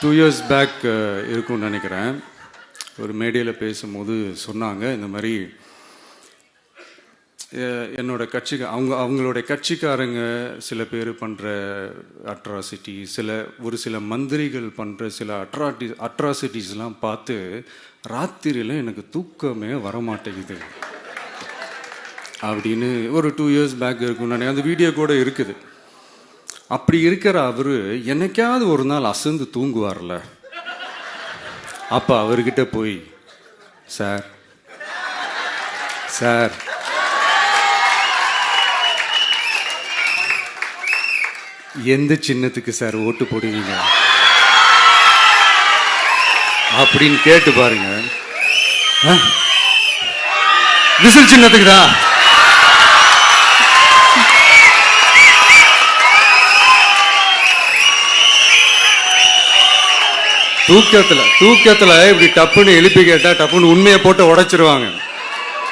2 years back இருக்கும்னு நினைக்கிறேன். ஒரு மேடையில் பேசும்போது சொன்னாங்க, இந்த மாதிரி என்னோட கட்சிக்கு அவங்களுடைய கட்சிக்காரங்க சில பேர் பண்ணுற அட்ராசிட்டி, ஒரு சில மந்திரிகள் பண்ணுற சில அட்ராசிட்டிஸ்லாம் பார்த்து ராத்திரியில் எனக்கு தூக்கமே வரமாட்டேங்குது அப்படின்னு ஒரு 2 years பேக் இருக்கும்னு நினைக்கிறேன். அந்த வீடியோ கூட இருக்குது. அப்படி இருக்கிற அவர் என்னைக்காவது ஒரு நாள் அசந்து தூங்குவார்ல, அப்போ அவர்கிட்ட போய், சார் சார் எந்த சின்னத்துக்கு சார் ஓட்டு போடுவீங்க அப்படின்னு கேட்டு பாருங்க. விசில் சின்னத்துக்கு தான். தூக்கத்துல இப்படி டப்புன்னு எழுப்பி கேட்டா டப்புன்னு உண்மையை போட்டு உடைச்சிருவாங்க.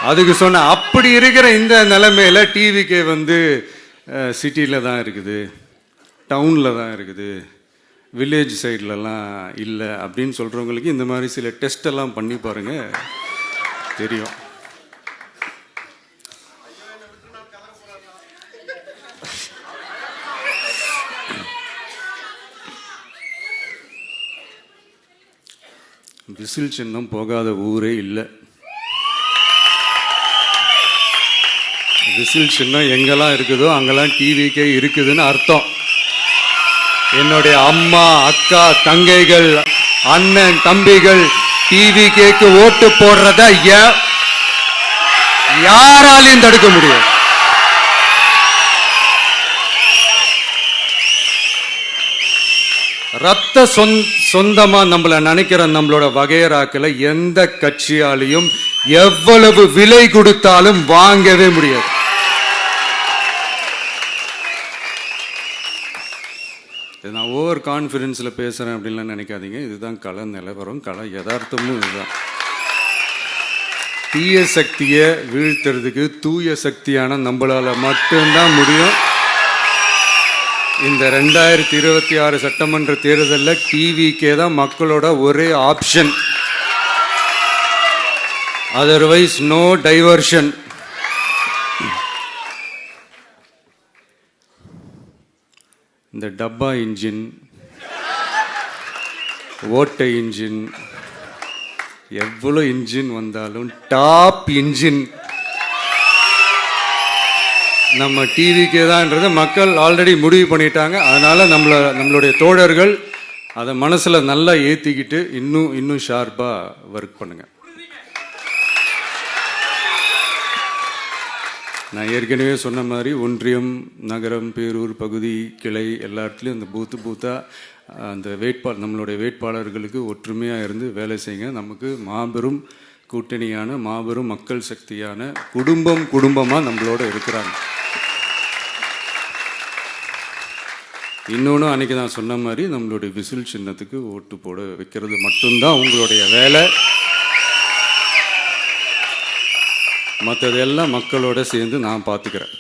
அதுக்கு சொன்ன அப்படி இருக்கிற இந்த நிலைமையில டிவிக்கு சிட்டியில தான் இருக்குது, டவுனில் தான் இருக்குது, வில்லேஜ் சைட்லலாம் இல்லை அப்படின்னு சொல்கிறவங்களுக்கு இந்த மாதிரி சில டெஸ்ட் எல்லாம் பண்ணி பாருங்க, தெரியும். விசில் சின்னம் போகாத ஊரே இல்லை. விசில் சின்னம் எங்கெல்லாம் இருக்குதோ அங்கெல்லாம் டிவிக்கே இருக்குதுன்னு அர்த்தம். என்னுடைய அம்மா, அக்கா, தங்கைகள், அண்ணன், தம்பிகள் டிவிக்கு ஓட்டு போடுறத யாராலையும் தடுக்க முடியும். ரத்த சொந்தமா நம்மள நினைக்கிற நம்மளோட வகையராக்களை எந்த கட்சியாலையும் எவ்வளவு விலை கொடுத்தாலும் வாங்கவே முடியாது. நான் ஓவர் கான்ஃபிடென்ஸில் பேசுகிறேன் அப்படின்லாம் நினைக்காதீங்க. இதுதான் கள நிலவரம், கள யதார்த்தமும் இதுதான். தீய சக்தியை வீழ்த்துறதுக்கு தூய சக்தியான நம்மளால மட்டும்தான் முடியும். இந்த 2026 சட்டமன்ற தேர்தலில் டிவிக்கே தான் மக்களோட ஒரே ஆப்ஷன். Otherwise no diversion. இந்த டப்பா இன்ஜின், ஓட்டை இன்ஜின், எவ்வளோ இன்ஜின் வந்தாலும் டாப் இன்ஜின் நம்ம டிவிக்கே தான்ன்றதை மக்கள் ஆல்ரெடி முடிவு பண்ணிட்டாங்க. அதனால நம்மளுடைய தோழர்கள் அதை மனசில் நல்லா ஏற்றிக்கிட்டு இன்னும் ஷார்ப்பாக ஒர்க் பண்ணுங்க. நான் ஏற்கனவே சொன்ன மாதிரி ஒன்றியம், நகரம், பேரூர், பகுதி, கிளை எல்லா இடத்துலையும் அந்த பூத்தாக அந்த நம்மளுடைய வேட்பாளர்களுக்கு ஒற்றுமையாக இருந்து வேலை செய்யுங்க. நமக்கு மாபெரும் கூட்டணியான, மாபெரும் மக்கள் சக்தியான குடும்பமாக நம்மளோட இருக்கிறாங்க. இன்னொன்று, அன்றைக்கி நான் சொன்ன மாதிரி நம்மளுடைய விசில் சின்னத்துக்கு ஓட்டு போட வைக்கிறது மட்டும்தான் உங்களுடைய வேலை. மற்றதெல்லாம் மக்களோட சேர்ந்து நான் பார்த்துக்கிறேன்.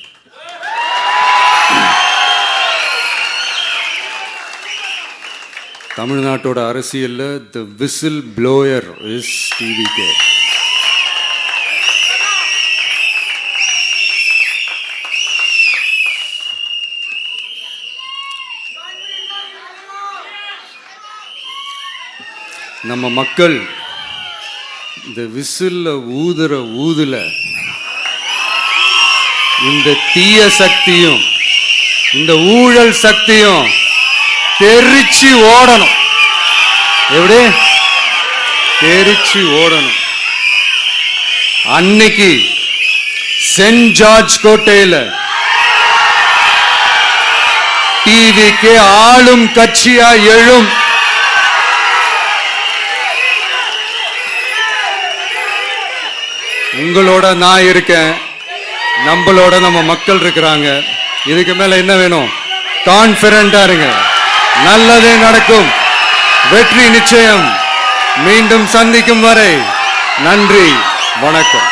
தமிழ்நாட்டோட அரசியலில் தி விசில் ப்ளோயர் இஸ் டிவிகே. நம்ம மக்கள் இந்த விசில்ல ஊதுல இந்த தீய சக்தியும் இந்த ஊழல் சக்தியும் தெரிச்சு ஓடணும். எப்படி தெரிச்சு ஓடணும்? அன்னைக்கு சென்ட் ஜார்ஜ் கோட்டையில டிவிக்கு ஆளும் கட்சியா எழும். உங்களோட நான் இருக்கேன், நம்மளோட நம்ம மக்கள் இருக்கிறாங்க. இதுக்கு மேல என்ன வேணும்? கான்பிடண்டா இருங்க, நல்லதே நடக்கும், வெற்றி நிச்சயம். மீண்டும் சந்திக்கும் வரை நன்றி, வணக்கம்.